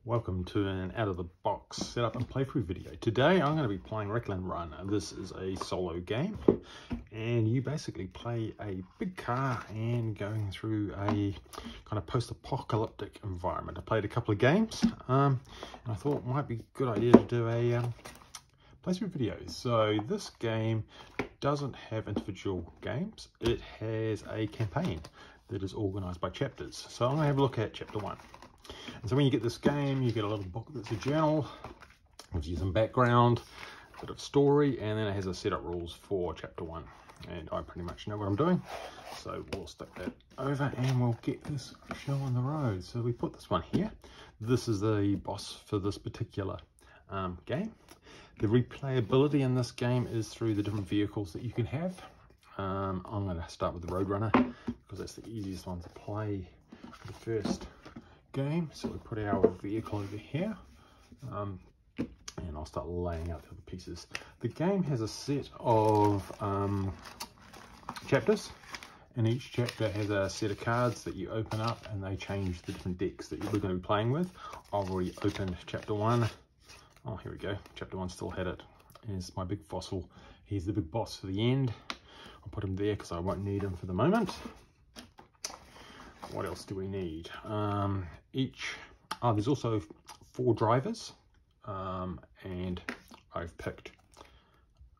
Welcome to an out-of-the-box setup and playthrough video. Today I'm going to be playing Wreckland Run. This is a solo game and you basically play a big car and going through a kind of post-apocalyptic environment. I played a couple of games and I thought it might be a good idea to do a playthrough video. So this game doesn't have individual games, it has a campaign that is organized by chapters. So I'm going to have a look at chapter 1. And so when you get this game, you get a little book that's a journal, gives you some background, a bit of story, and then it has a setup rules for chapter 1. And I pretty much know what I'm doing, so we'll stick that over and we'll get this show on the road. So we put this one here. This is the boss for this particular game. The replayability in this game is through the different vehicles that you can have. I'm going to start with the Roadrunner because that's the easiest one to play for the first game. So we put our vehicle over here and I'll start laying out the other pieces. The game has a set of chapters, and each chapter has a set of cards that you open up and they change the different decks that we're going to be playing with. I've already opened chapter 1. Oh, here we go. Chapter 1 still had it. Here's my big fossil. He's the big boss for the end. I'll put him there because I won't need him for the moment. What else do we need? There's also 4 drivers, and I've picked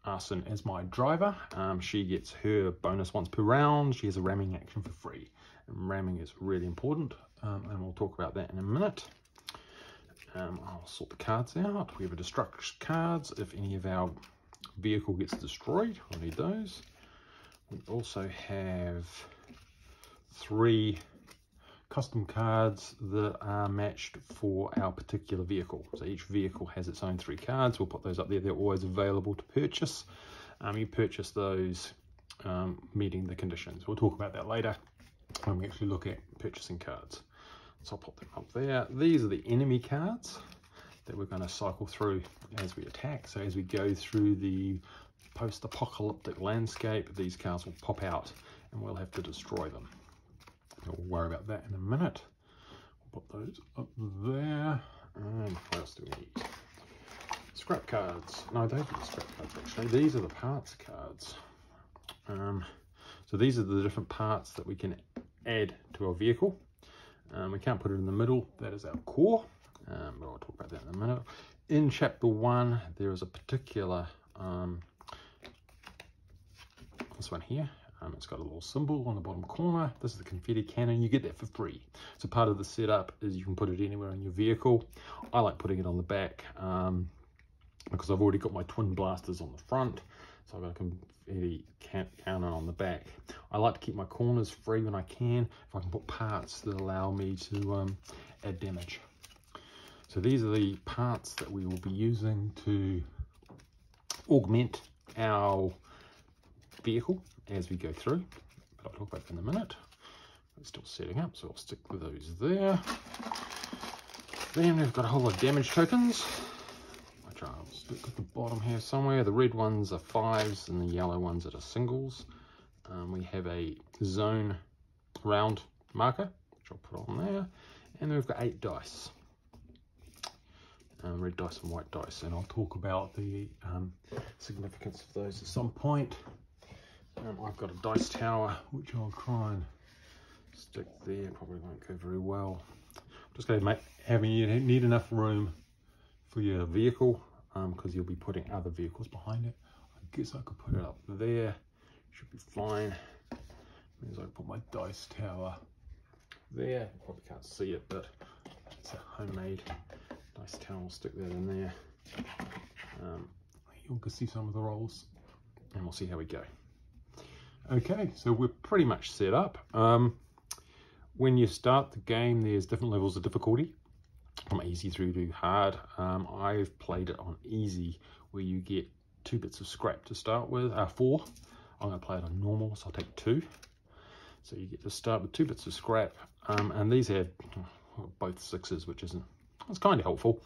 Arson as my driver. She gets her bonus once per round. She has a ramming action for free, and ramming is really important, and we'll talk about that in a minute. I'll sort the cards out. We have a destruction cards. If any of our vehicle gets destroyed, we'll need those. We also have 3 custom cards that are matched for our particular vehicle. So each vehicle has its own 3 cards. We'll put those up there. They're always available to purchase. You purchase those meeting the conditions. We'll talk about that later when we actually look at purchasing cards. So I'll put them up there. These are the enemy cards that we're going to cycle through as we attack. So as we go through the post-apocalyptic landscape, these cards will pop out and we'll have to destroy them. We'll worry about that in a minute. We'll put those up there. And what else do we need? Scrap cards. No, those are the scrap cards actually. These are the parts cards. So these are the different parts that we can add to our vehicle. We can't put it in the middle. That is our core. But I'll talk about that in a minute. In chapter 1, there is a particular this one here. It's got a little symbol on the bottom corner. This is the confetti cannon. You get that for free. So part of the setup is you can put it anywhere in your vehicle. I like putting it on the back because I've already got my twin blasters on the front. So I've got a confetti cannon on the back. I like to keep my corners free when I can, if I can put parts that allow me to add damage. So these are the parts that we will be using to augment our vehicle as we go through, but I'll talk about that in a minute. It's still setting up, so I'll stick with those there. Then we've got a whole lot of damage tokens, which I'll stick at the bottom here somewhere. The red ones are 5s and the yellow ones are singles. We have a zone round marker, which I'll put on there, and then we've got 8 dice. Red dice and white dice, and I'll talk about the significance of those at some point. I've got a dice tower, which I'll try and stick there. Probably won't go very well. I'm just going to you need enough room for your vehicle because you'll be putting other vehicles behind it. I guess I could put it up there. Should be fine. Means I put my dice tower there. You probably can't see it, but it's a homemade dice tower. I'll stick that in there. You can see some of the rolls, and we'll see how we go. Okay, so we're pretty much set up. When you start the game, there's different levels of difficulty, from easy through to hard. I've played it on easy, where you get 2 bits of scrap to start with, 4. I'm going to play it on normal, so I'll take 2. So you get to start with 2 bits of scrap, and these have both 6s, which it's kind of helpful.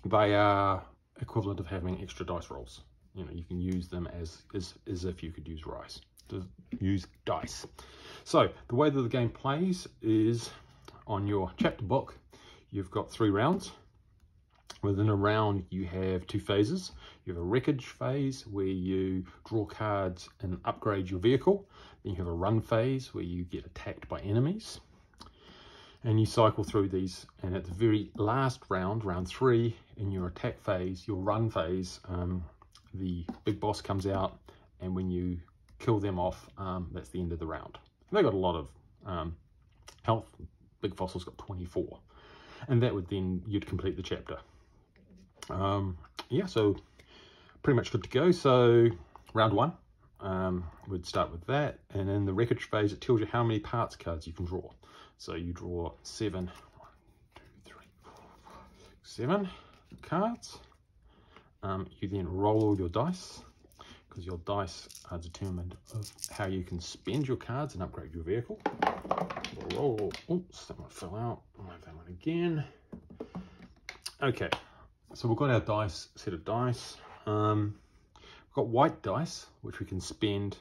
They are equivalent of having extra dice rolls. You know, you can use them as if you could use dice. So the way that the game plays is on your chapter book, you've got 3 rounds. Within a round, you have 2 phases. You have a wreckage phase where you draw cards and upgrade your vehicle. Then you have a run phase where you get attacked by enemies. And you cycle through these, and at the very last round, round 3, in your attack phase, your run phase, the big boss comes out, and when you kill them off, that's the end of the round. They got a lot of health. Big Fossil's got 24, and that would then, you'd complete the chapter. Yeah, so pretty much good to go. So round 1, we'd start with that, and in the wreckage phase, it tells you how many parts cards you can draw. So you draw 7, 1, 2, 3, 4, 5, 6, 7 cards. You then roll all your dice, because your dice are determined of how you can spend your cards and upgrade your vehicle. Roll. Oops, that one fell out. I'll have that one again. Okay, so we've got our dice, set of dice. We've got white dice, which we can spend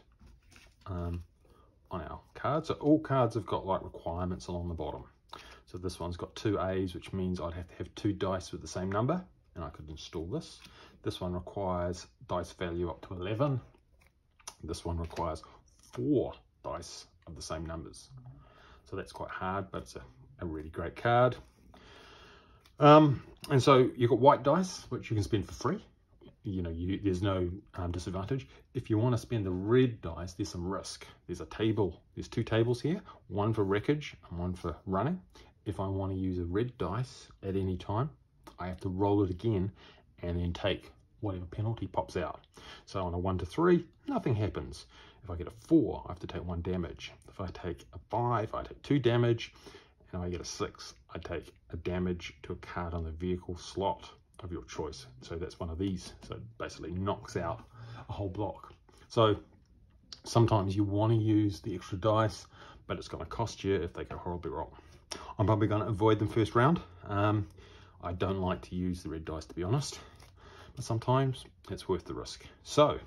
on our cards. So all cards have got like requirements along the bottom. So this one's got 2 A's, which means I'd have to have 2 dice with the same number, and I could install this. This one requires dice value up to 11. This one requires 4 dice of the same numbers. So that's quite hard, but it's a really great card. And so you've got white dice, which you can spend for free. You know, there's no disadvantage. If you want to spend the red dice, there's some risk. There's a table. There's 2 tables here, one for wreckage and one for running. If I want to use a red dice at any time, I have to roll it again and then take whatever penalty pops out. So on a 1 to 3, nothing happens. If I get a 4, I have to take 1 damage. If I take a 5, I take 2 damage. And if I get a 6, I take a damage to a card on the vehicle slot of your choice. So that's one of these. So it basically knocks out a whole block. So sometimes you want to use the extra dice, but it's going to cost you if they go horribly wrong. I'm probably going to avoid them first round. I don't like to use the red dice, to be honest, but sometimes it's worth the risk. So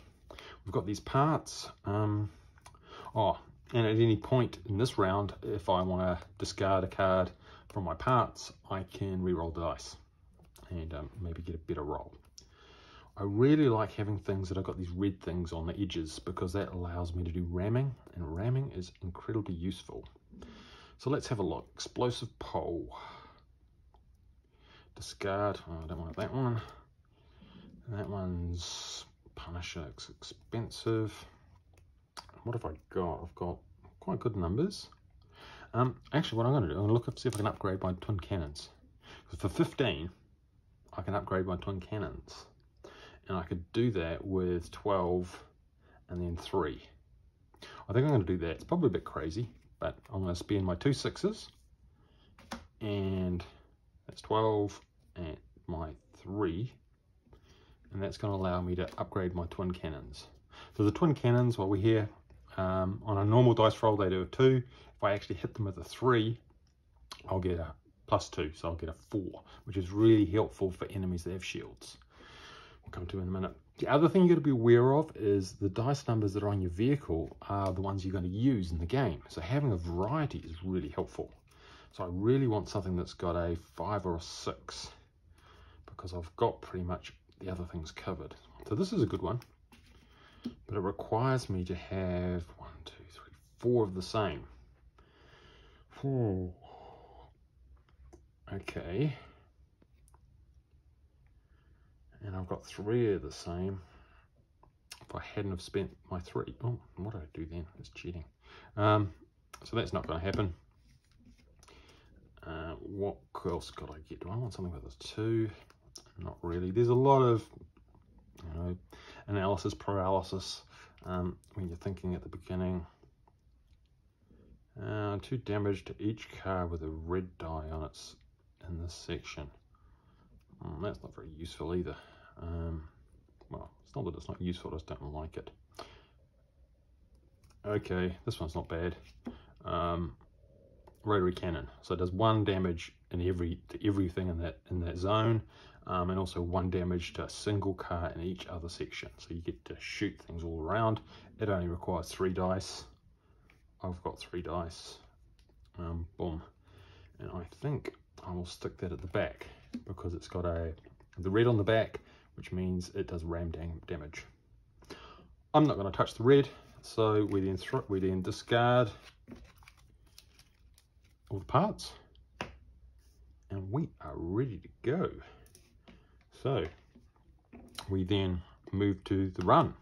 we've got these parts. And at any point in this round, if I want to discard a card from my parts, I can re-roll the dice and maybe get a better roll. I really like having things that have got these red things on the edges, because that allows me to do ramming, and ramming is incredibly useful. So let's have a look. Explosive pole. Discard. Oh, I don't want that one. That one's Punisher. It's expensive. What have I got? I've got quite good numbers. Actually, what I'm going to do, I'm going to see if I can upgrade my twin cannons. For 15, I can upgrade my twin cannons. And I could do that with 12 and then 3. I think I'm going to do that. It's probably a bit crazy, but I'm going to spend my 2 6s. And that's 12 and my 3. And that's going to allow me to upgrade my twin cannons. So the twin cannons, while we're here, on a normal dice roll, they do a 2. If I actually hit them with a 3, I'll get a +2, so I'll get a 4, which is really helpful for enemies that have shields. We'll come to in a minute. The other thing you've got to be aware of is the dice numbers that are on your vehicle are the ones you're going to use in the game. So having a variety is really helpful. So I really want something that's got a 5 or a 6, because I've got pretty much the other things covered. So this is a good one, but it requires me to have 1, 2, 3, 4 of the same. Oh. Okay. And I've got 3 of the same. If I hadn't have spent my 3, oh, what did I do then? It's cheating. So that's not going to happen. What else could I get? Do I want something with a 2? Not really. There's a lot of, you know, analysis paralysis when you're thinking at the beginning. 2 damage to each card with a red die on it in this section. That's not very useful either. Well, it's not that it's not useful, I just don't like it. Okay, this one's not bad. Rotary cannon. So it does 1 damage in everything in that zone, and also 1 damage to a single car in each other section. So you get to shoot things all around. It only requires 3 dice. I've got 3 dice. Boom. And I think I will stick that at the back because it's got the red on the back, which means it does ram damage. I'm not going to touch the red, so we then discard all the parts, and we are ready to go. So we then move to the run,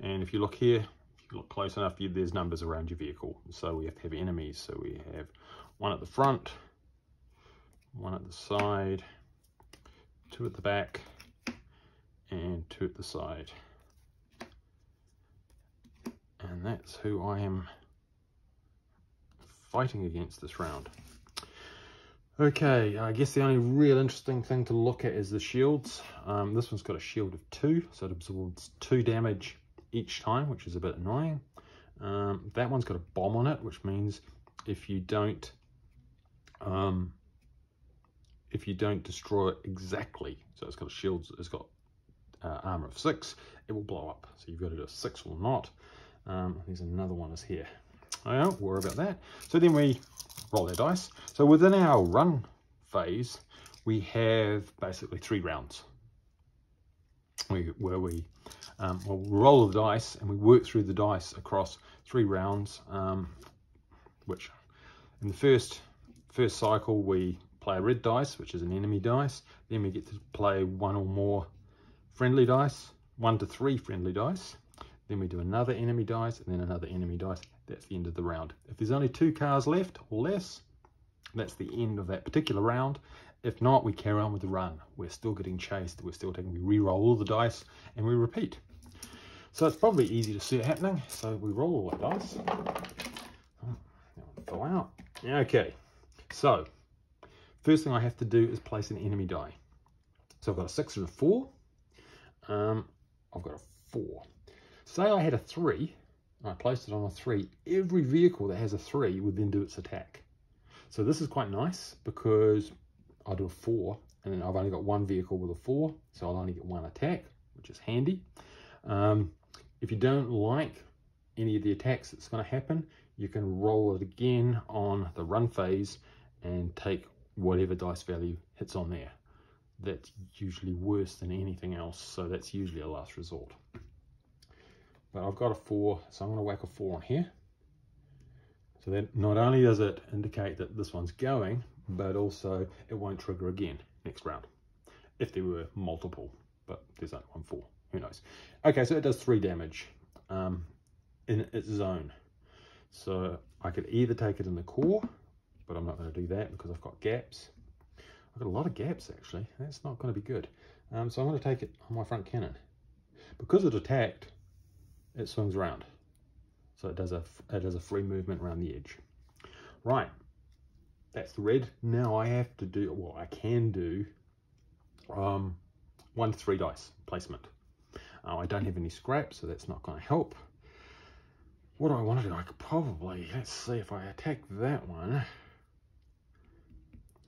and if you look here, if you look close enough, there's numbers around your vehicle. So we have to have enemies. So we have one at the front, one at the side, two at the back, and two at the side. And that's who I am fighting against this round. Okay, I guess the only real interesting thing to look at is the shields. This one's got a shield of 2, so it absorbs 2 damage each time, which is a bit annoying. That one's got a bomb on it, which means if you don't destroy it exactly, so it's got a shield, it's got armor of 6, it will blow up. So you've got to do a 6 or not. There's another one is here. I don't worry about that. So then we roll our dice. So within our run phase, we have basically 3 rounds where we roll the dice and we work through the dice across 3 rounds, which in the first cycle we play a red dice, which is an enemy dice. Then we get to play 1 or more friendly dice, 1 to 3 friendly dice. Then we do another enemy dice and then another enemy dice. That's the end of the round. If there's only 2 cars left or less, that's the end of that particular round. If not, we carry on with the run. We're still getting chased. We re-roll all the dice and we repeat. So it's probably easy to see it happening. So we roll all the dice. Fill out. Okay. So first thing I have to do is place an enemy die. So I've got a 6 and a 4. I've got a 4. Say I had a 3. I placed it on a 3. Every vehicle that has a 3 would then do its attack. So this is quite nice because I do a 4 and then I've only got 1 vehicle with a 4, so I'll only get 1 attack, which is handy. If you don't like any of the attacks that's going to happen, you can roll it again on the run phase and take whatever dice value hits on there. That's usually worse than anything else, so that's usually a last resort. But I've got a 4, so I'm going to whack a 4 on here. So that not only does it indicate that this one's going, but also it won't trigger again next round. If there were multiple, but there's only 1 4, who knows. Okay, so it does 3 damage in its zone. So I could either take it in the core, but I'm not going to do that because I've got gaps. I've got a lot of gaps actually, that's not going to be good. So I'm going to take it on my front cannon. Because it attacked, it swings around, so it does a free movement around the edge. Right, that's the red. Now I have to do, well, I can do 1 to 3 dice placement. I don't have any scrap, so that's not going to help. What do I want to do? I could probably, let's see, if I attack that one,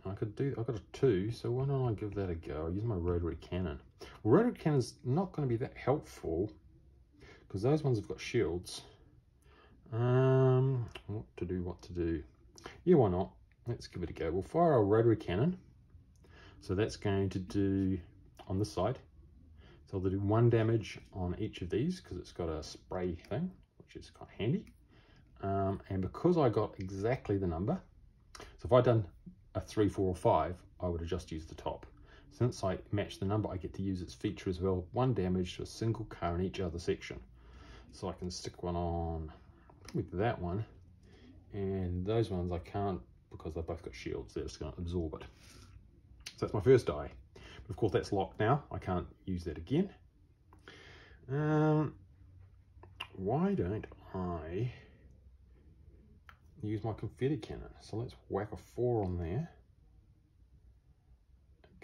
I've got a 2, so why don't I give that a go? I'll use my rotary cannon. Well, rotary cannon's not going to be that helpful because those ones have got shields. What to do? Yeah, why not? Let's give it a go. We'll fire a rotary cannon. So that's going to do on this side. So I'll do 1 damage on each of these because it's got a spray thing, which is kind of handy. And because I got exactly the number, so if I'd done a 3, 4, or 5, I would have just used the top. Since I matched the number, I get to use its feature as well. 1 damage to a single car in each other section. So I can stick one on with that one, and those ones I can't because they've both got shields. They're just going to absorb it. So that's my first die. But of course that's locked now. I can't use that again. Why don't I use my confetti cannon? So let's whack a 4 on there.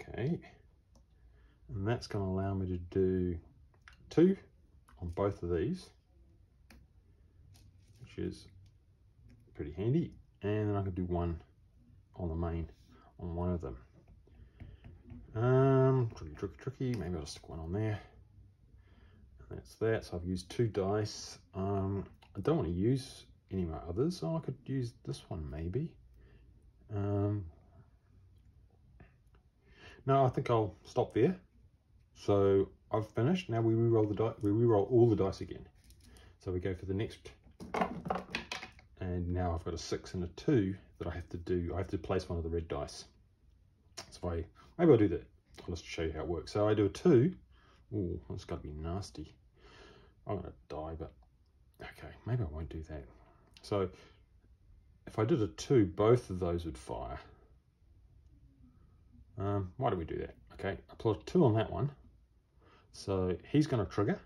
Okay. And that's going to allow me to do 2 on both of these, which is pretty handy. And then I can do 1 on the main on one of them. Tricky. Maybe I'll stick 1 on there. And that's that. So I've used 2 dice. I don't want to use any of my others, so I could use this one maybe. No, I think I'll stop there. So I've finished. Now we re-roll the die. We re-roll all the dice again. So we go for the next, and now I've got a 6 and a 2 that I have to do. I have to place one of the red dice. So maybe I'll do that. I'll just show you how it works. So I do a 2. Oh, that's got to be nasty. I'm gonna die, but okay, maybe I won't do that. So if I did a 2, both of those would fire. Why do we do that? Okay, I put a 2 on that one. So he's going to trigger.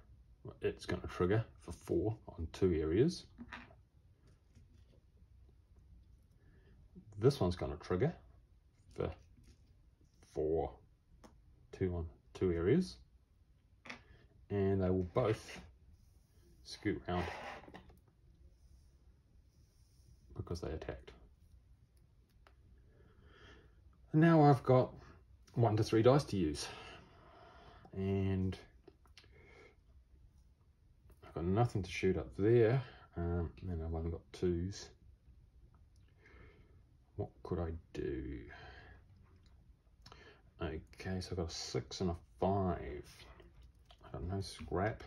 It's going to trigger for 4 on 2 areas. This one's going to trigger for 4, 2 on 2 areas. And they will both scoot round because they attacked. And now I've got 1 to 3 dice to use. And I've got nothing to shoot up there. And I've only got 2s. What could I do? Okay, so I've got a 6 and a 5. I've got no scrap.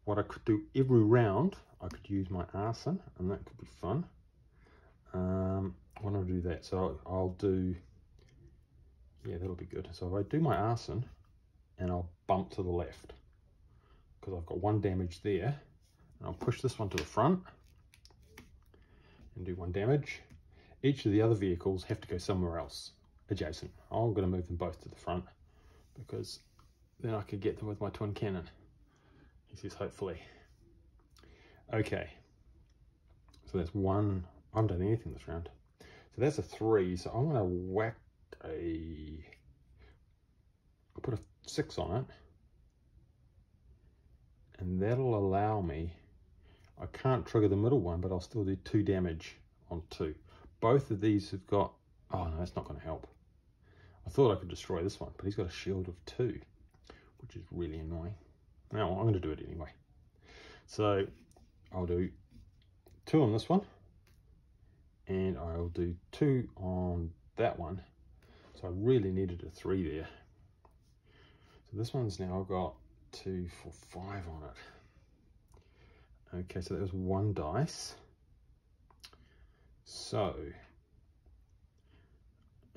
What I could do every round, I could use my arson, and that could be fun. Why don't I do that? So I'll do, yeah, that'll be good. So if I do my arson, and I'll bump to the left, because I've got 1 damage there, and I'll push this one to the front, and do 1 damage. Each of the other vehicles have to go somewhere else, adjacent. I'm going to move them both to the front, because then I could get them with my twin cannon. He says, hopefully. Okay. So that's 1. I haven't done anything this round. So that's a 3. So I'm going to whack I'll put a 6 on it. And that'll allow me, I can't trigger the middle one, but I'll still do 2 damage on 2. Both of these have got, oh no, that's not going to help. I thought I could destroy this one, but he's got a shield of 2, which is really annoying. Now I'm going to do it anyway. So I'll do 2 on this one, and I'll do 2 on that one. So I really needed a 3 there. So this one's now got 2, 4, 5 on it. Okay, so that was 1 dice. So,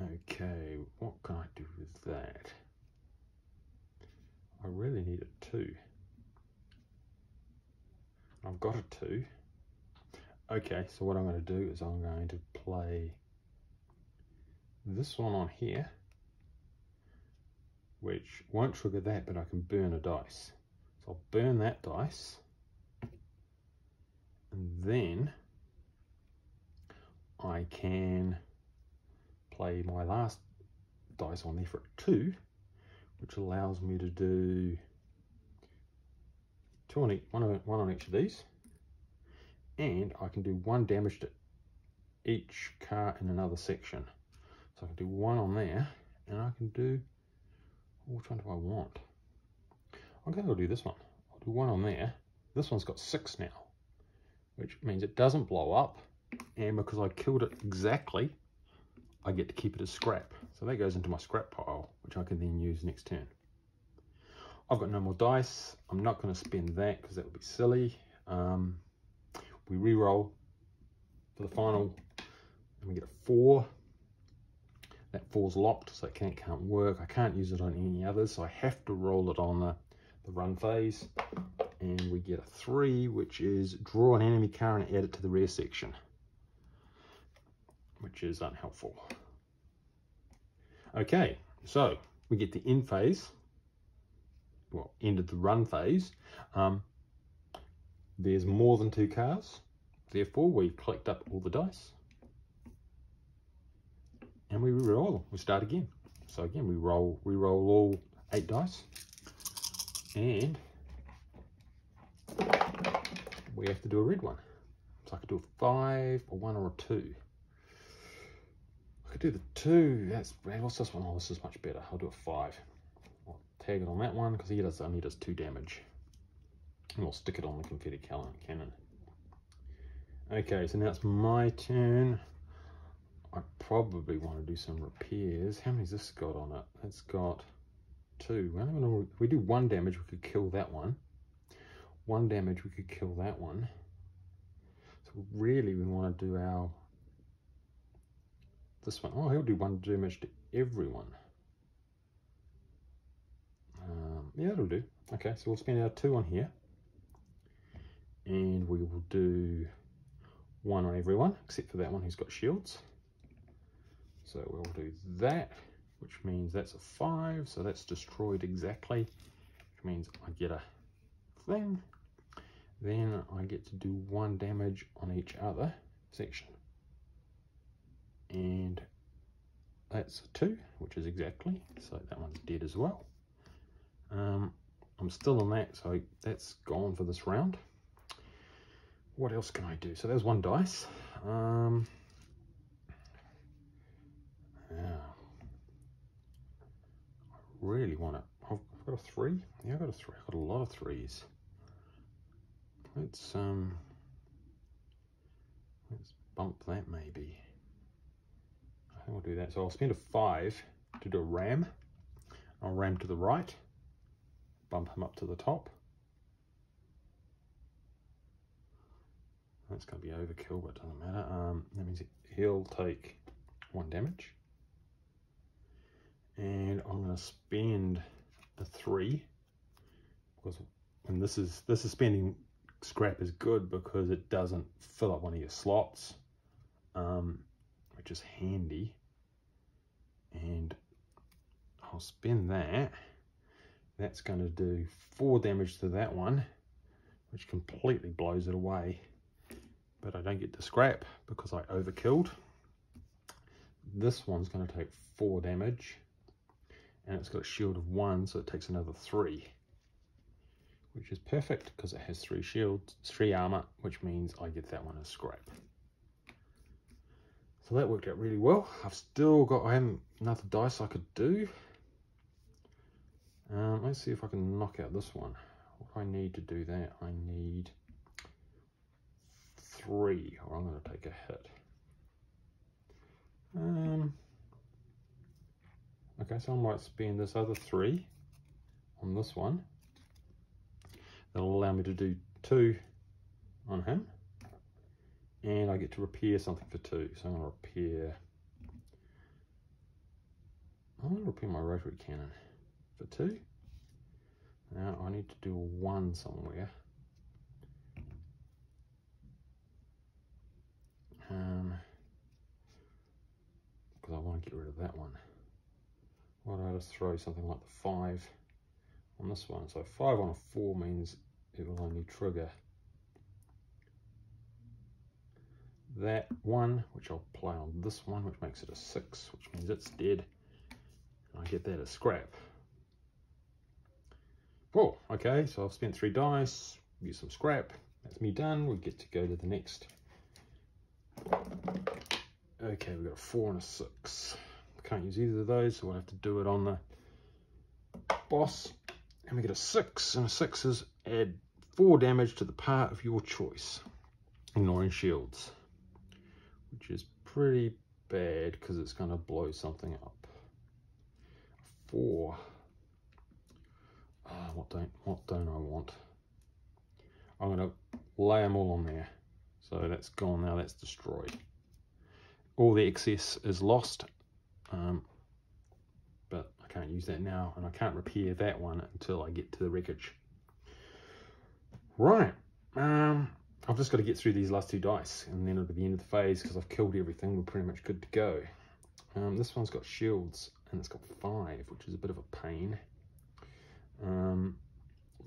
okay, what can I do with that? I really need a 2. I've got a 2. Okay, so what I'm going to do is I'm going to play this one on here, which won't trigger that, but I can burn a dice. So I'll burn that dice, and then I can play my last dice on there for a 2, which allows me to do 2 on each, one on each of these, and I can do 1 damage to each car in another section. So I can do 1 on there, and I can do, which one do I want? I'm going to do this one. I'll do 1 on there. This one's got 6 now, which means it doesn't blow up, and because I killed it exactly, I get to keep it as scrap. So that goes into my scrap pile, which I can then use next turn. I've got no more dice. I'm not going to spend that because that would be silly. We re-roll for the final, and we get a 4. That 4's locked, so it can't work. I can't use it on any others, so I have to roll it on the run phase. And we get a 3, which is draw an enemy car and add it to the rear section, which is unhelpful. Okay, so we get the end phase, well, end of the run phase. There's more than 2 cars, therefore we've collected up all the dice, and we re-roll them. We start again. So again, we re-roll all 8 dice, and we have to do a red one. So I could do a 5, a 1, or a 2. I could do the 2. What's this one? Oh, this is much better. I'll do a 5. I'll tag it on that one because he only does 2 damage. And we'll stick it on the confetti cannon. Okay, so now it's my turn. I probably want to do some repairs. How many's this got on it? It's got 2. I don't know, if we do 1 damage, we could kill that one. 1 damage, we could kill that one. So really, we want to do our this one. Oh, he'll do 1 damage to everyone. Yeah, that'll do. Okay, so we'll spend our 2 on here, and we will do 1 on everyone except for that one who's got shields. So we'll do that, which means that's a 5, so that's destroyed exactly, which means I get a thing. Then I get to do 1 damage on each other section. And that's a 2, which is exactly, so that one's dead as well. I'm still on that, so that's gone for this round. What else can I do? So there's 1 dice. Yeah. I really want to. I've got a 3. Yeah, I've got a 3. I've got a lot of 3s. Let's bump that maybe. I think we'll do that. So I'll spend a 5 to do a ram. I'll ram to the right, bump him up to the top. That's going to be overkill, but it doesn't matter. That means he'll take 1 damage. And I'm going to spend a 3, because, and this is spending scrap is good because it doesn't fill up one of your slots, which is handy. And I'll spend that. That's going to do 4 damage to that one, which completely blows it away. But I don't get the scrap because I overkilled. This one's going to take 4 damage, and it's got a shield of 1, so it takes another 3, which is perfect because it has 3 shields, 3 armor, which means I get that one as scrap. So that worked out really well. I've still got, I have another dice I could do. Let's see if I can knock out this one. What do I need to do that? I need 3, or I'm going to take a hit. Okay, so I might spend this other 3 on this one. That'll allow me to do 2 on him. And I get to repair something for 2. So I'm going to repair my rotary cannon for 2. Now I need to do a 1 somewhere. Because I want to get rid of that one. Why don't I just throw something like the 5 on this one? So 5 on a 4 means it will only trigger that one, which I'll play on this one, which makes it a 6, which means it's dead. And I get that as scrap. Oh, okay, so I've spent 3 dice, use some scrap. That's me done. We get to go to the next. Okay, we've got a 4 and a 6. Can't use either of those, so we'll have to do it on the boss. And we get a 6, and a 6 is add 4 damage to the part of your choice, ignoring shields, which is pretty bad because it's going to blow something up. 4. What don't I want? I'm going to lay them all on there. So that's gone now, that's destroyed. All the excess is lost, but I can't use that now, and I can't repair that one until I get to the wreckage. Right, I've just got to get through these last 2 dice, and then at the end of the phase, because I've killed everything, we're pretty much good to go. This one's got shields, and it's got 5, which is a bit of a pain.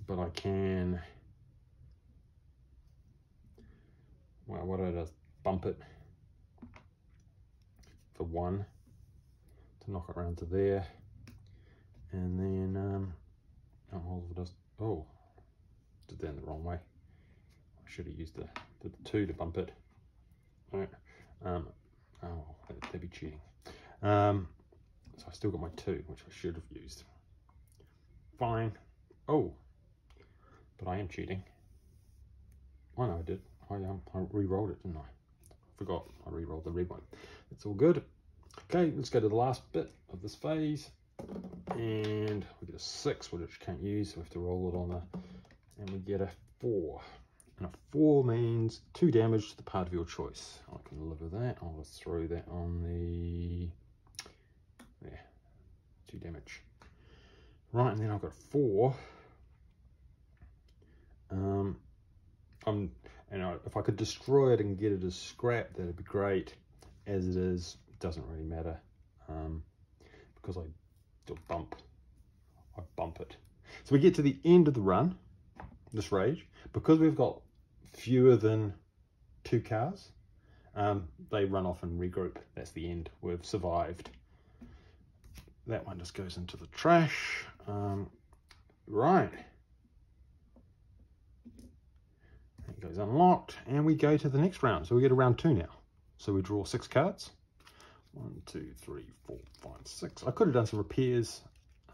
But I can, well, what do I just bump it for 1 to knock it around to there, and then did that in the wrong way. I should have used the 2 to bump it. All right. That'd be cheating. So I still got my 2, which I should have used. Fine. Oh, but I am cheating. Oh no, I did. I re-rolled it, didn't I? forgot I re-rolled the red one. It's all good. Okay, let's go to the last bit of this phase. And we get a 6, which we can't use, so we have to roll it on the, and we get a 4. And a 4 means 2 damage to the part of your choice. I can live with that. I'll just throw that on the, there, 2 damage. Right, and then I've got 4. If I could destroy it and get it as scrap, that'd be great. As it is, it doesn't really matter, because I do a bump. I bump it. So we get to the end of the run, this rage, because we've got fewer than 2 cars. They run off and regroup. That's the end. We've survived. That one just goes into the trash. Right. It goes unlocked, and we go to the next round. So we get to round 2 now. So we draw 6 cards. 1, 2, 3, 4, 5, 6. I could have done some repairs.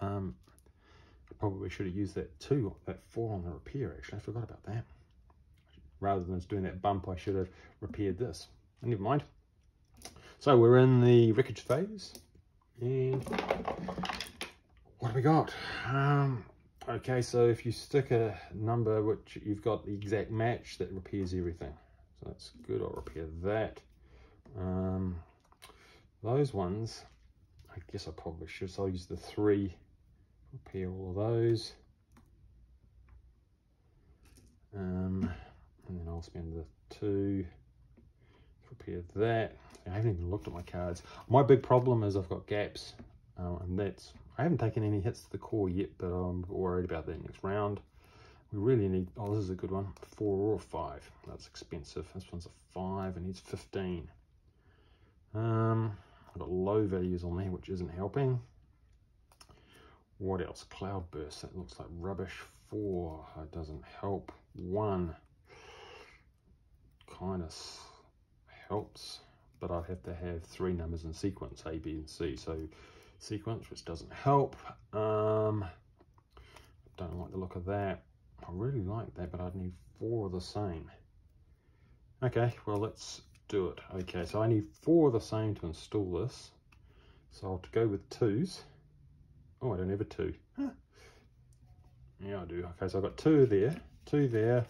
I probably should have used that 2, that 4 on the repair, actually. I forgot about that. Rather than doing that bump, I should have repaired this. Never mind. So we're in the wreckage phase. And what have we got? Okay, so if you stick a number which you've got the exact match, that repairs everything. So that's good. I'll repair that. Those ones, I guess I probably should. So I'll use the 3, repair all of those. And then I'll spend the 2 to repair that. I haven't even looked at my cards. My big problem is I've got gaps, and that's, I haven't taken any hits to the core yet, but I'm worried about that next round. We really need, oh, this is a good one, 4 or 5. That's expensive. This one's a 5 and needs 15. I've got low values on there, which isn't helping. What else? Cloudburst, that looks like rubbish. 4, that doesn't help. 1 kind of helps, but I'd have to have 3 numbers in sequence, A, B, and C. So sequence, which doesn't help. Don't like the look of that. I really like that, but I'd need 4 of the same. Okay, well, let's do it. Okay, so I need 4 of the same to install this. So I'll go with 2s. Oh, I don't have a 2. Huh. Yeah, I do. Okay, so I've got 2 there, 2 there,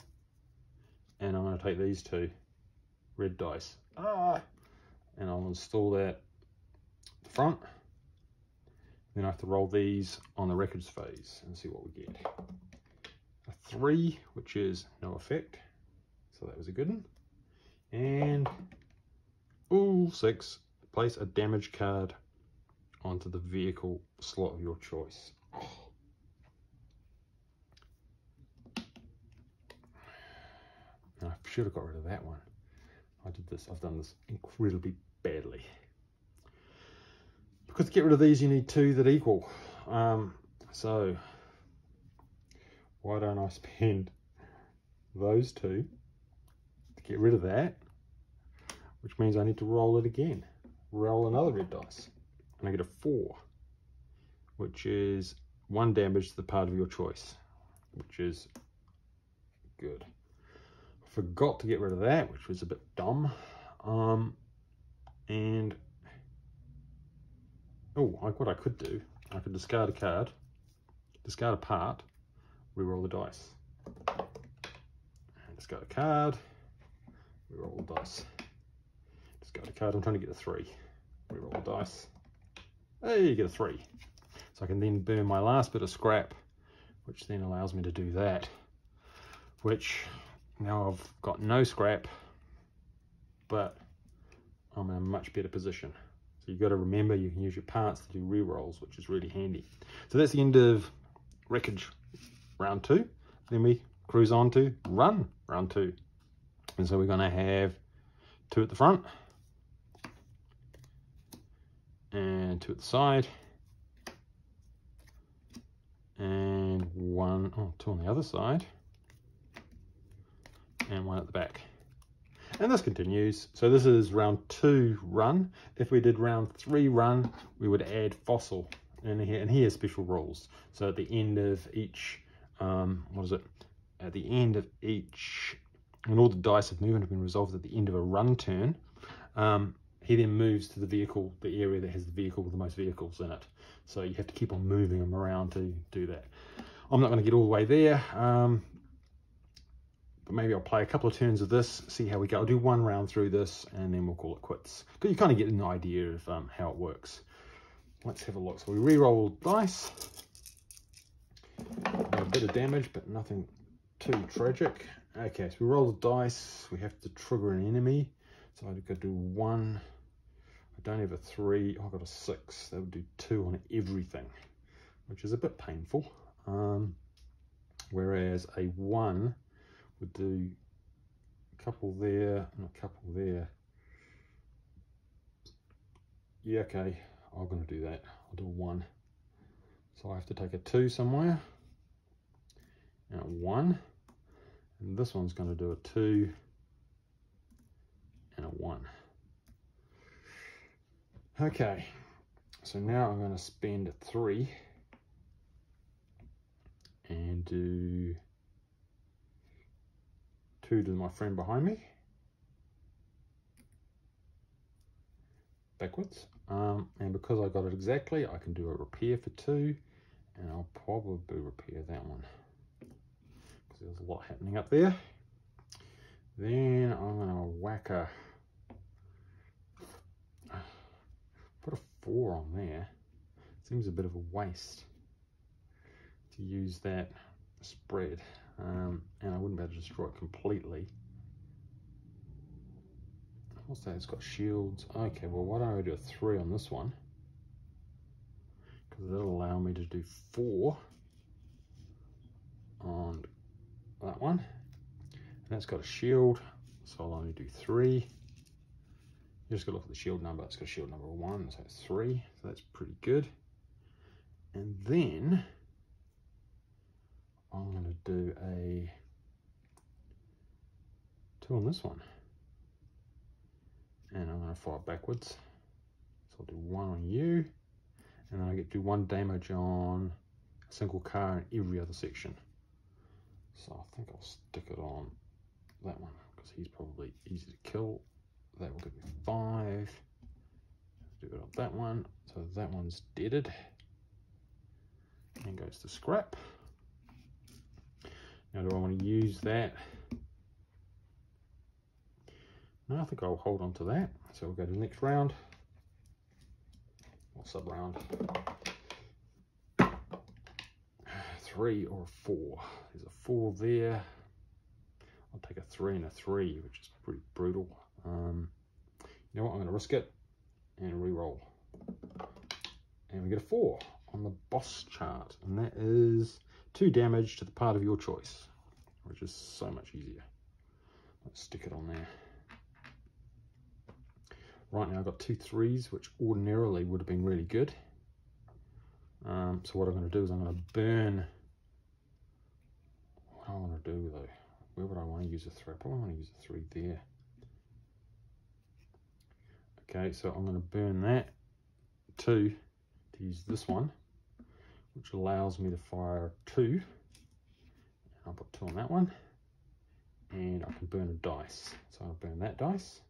and I'm going to take these 2 red dice. And I'll install that at the front. Then I have to roll these on the wreckage phase and see what we get. A 3, which is no effect. So that was a good one. And, ooh, 6. Place a damage card onto the vehicle slot of your choice. I should have got rid of that one. I've done this incredibly badly. Because to get rid of these, you need 2 that equal. So why don't I spend those 2 to get rid of that, which means I need to roll it again. Roll another red dice. And I get a 4, which is 1 damage to the part of your choice, which is good. Forgot to get rid of that, which was a bit dumb. And oh, what I could do, I could discard a card, discard a part, re-roll the dice. And discard a card, re-roll the dice. Discard a card. I'm trying to get a 3. Re-roll the dice. Hey, you get a 3. So I can then burn my last bit of scrap, which then allows me to do that. Which now I've got no scrap, but I'm in a much better position. So you've got to remember you can use your parts to do re-rolls, which is really handy. So that's the end of wreckage round 2. Then we cruise on to run round 2. And so we're going to have 2 at the front and 2 at the side and 2 on the other side and 1 at the back. And this continues. So this is round 2 run. If we did round 3 run, we would add fossil in here, and here's special rules. So at the end of each, at the end of each, when all the dice of movement have been resolved at the end of a run turn, he then moves to the vehicle, the area that has the vehicle with the most vehicles in it. So you have to keep on moving them around to do that. I'm not going to get all the way there, but maybe I'll play a couple of turns of this, see how we go. I'll do one round through this and then we'll call it quits. Because you kind of get an idea of how it works. Let's have a look. So we re-roll dice. A bit of damage, but nothing too tragic. Okay, so we roll the dice. We have to trigger an enemy. So I've got to do 1. I don't have a 3. I've got a 6. That would do 2 on everything, which is a bit painful. Whereas a 1 would do a couple there and a couple there. Yeah, okay, I'm going to do that. I'll do a 1. So I have to take a 2 somewhere and a 1. And this one's going to do a 2 and a 1. Okay, so now I'm going to spend a 3 and do 2 to my friend behind me. Backwards. And because I got it exactly, I can do a repair for 2, and I'll probably repair that one because there's a lot happening up there. Then I'm going to whack a, put a 4 on there. Seems a bit of a waste to use that spread, and I wouldn't be able to destroy it completely. What's that? It's got shields. Okay, well, why don't I do a 3 on this one? Because that'll allow me to do 4 on that one. And that's got a shield, so I'll only do 3. You just got to look at the shield number. It's got a shield number 1, so it's 3. So that's pretty good. And then I'm going to do a 2 on this one. And I'm going to fire backwards. So I'll do 1 on you. And then I get to do 1 damage on a single car in every other section. So I think I'll stick it on that one because he's probably easy to kill. That will give me 5. Do it on that one. So that one's deaded. And goes to scrap. Now do I want to use that? No, I think I'll hold on to that. So we'll go to the next round, or sub round. 3 or 4. There's a 4 there. I'll take a 3 and a 3, which is pretty brutal. You know what? I'm going to risk it and re-roll. And we get a 4 on the boss chart, and that is 2 damage to the part of your choice, which is so much easier. Let's stick it on there. Right now I've got 2 3s, which ordinarily would have been really good. So what I'm going to do is I'm going to burn. What do I want to do though? Where would I want to use a 3? I probably want to use a 3 there. Okay, so I'm going to burn that 2 to use this one, which allows me to fire 2. I'll put 2 on that one, and I can burn a dice. So I'll burn that dice,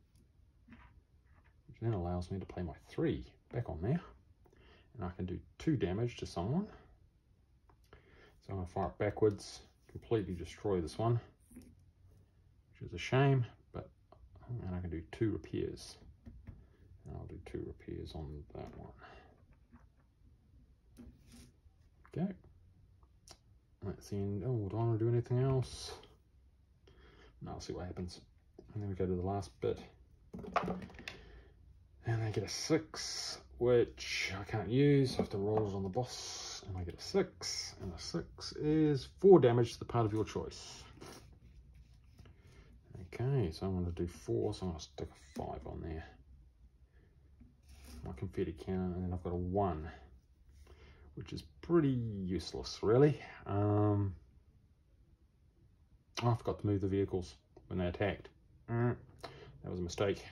which then allows me to play my 3 back on there, and I can do 2 damage to someone. So I'm going to fire it backwards, completely destroy this one, which is a shame, but and I can do 2 repairs. And I'll do 2 repairs on that one. Okay. That's the end. Oh, do I want to do anything else? No, I'll see what happens. And then we go to the last bit. And I get a 6, which I can't use. I have to roll it on the boss. And I get a 6. And a 6 is 4 damage to the part of your choice. Okay, so I'm going to do 4, so I'm going to stick a 5 on there. My confetti cannon, and then I've got a 1, which is pretty useless, really. Oh, I forgot to move the vehicles when they attacked. That was a mistake.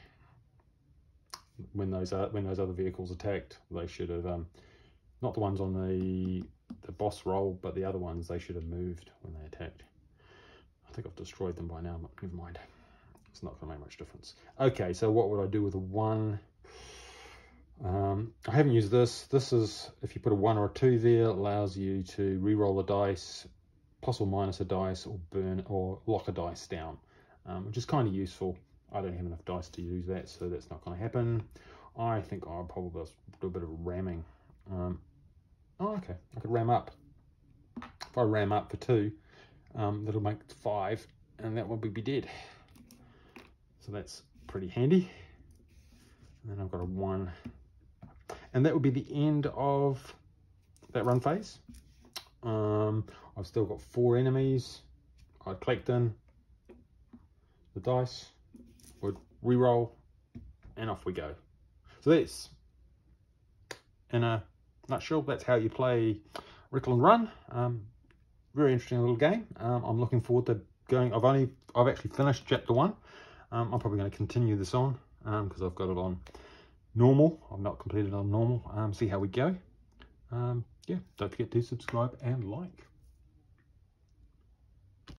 When those other vehicles attacked, they should have not the ones on the boss roll, but the other ones, they should have moved when they attacked. I think I've destroyed them by now, but never mind. it's not going to make much difference. Okay, so what would I do with a 1? I haven't used this. This is, if you put a 1 or a 2 there, it allows you to re-roll the dice, plus or minus a dice, or burn or lock a dice down, which is kind of useful. I don't have enough dice to use that, so that's not going to happen. I think I'll probably do a bit of ramming. Oh, okay, I could ram up. If I ram up for 2, that'll make 5, and that one would be dead. So that's pretty handy. And then I've got a 1. And that would be the end of that run phase. I've still got 4 enemies. I'd collect in the dice, would re-roll, and off we go. So that's, in a nutshell, that's how you play Wreckland Run. Very interesting little game. I'm looking forward to going. I've actually finished chapter 1. I'm probably going to continue this on because I've got it on normal. I've not completed on normal. See how we go. Yeah, don't forget to subscribe and like.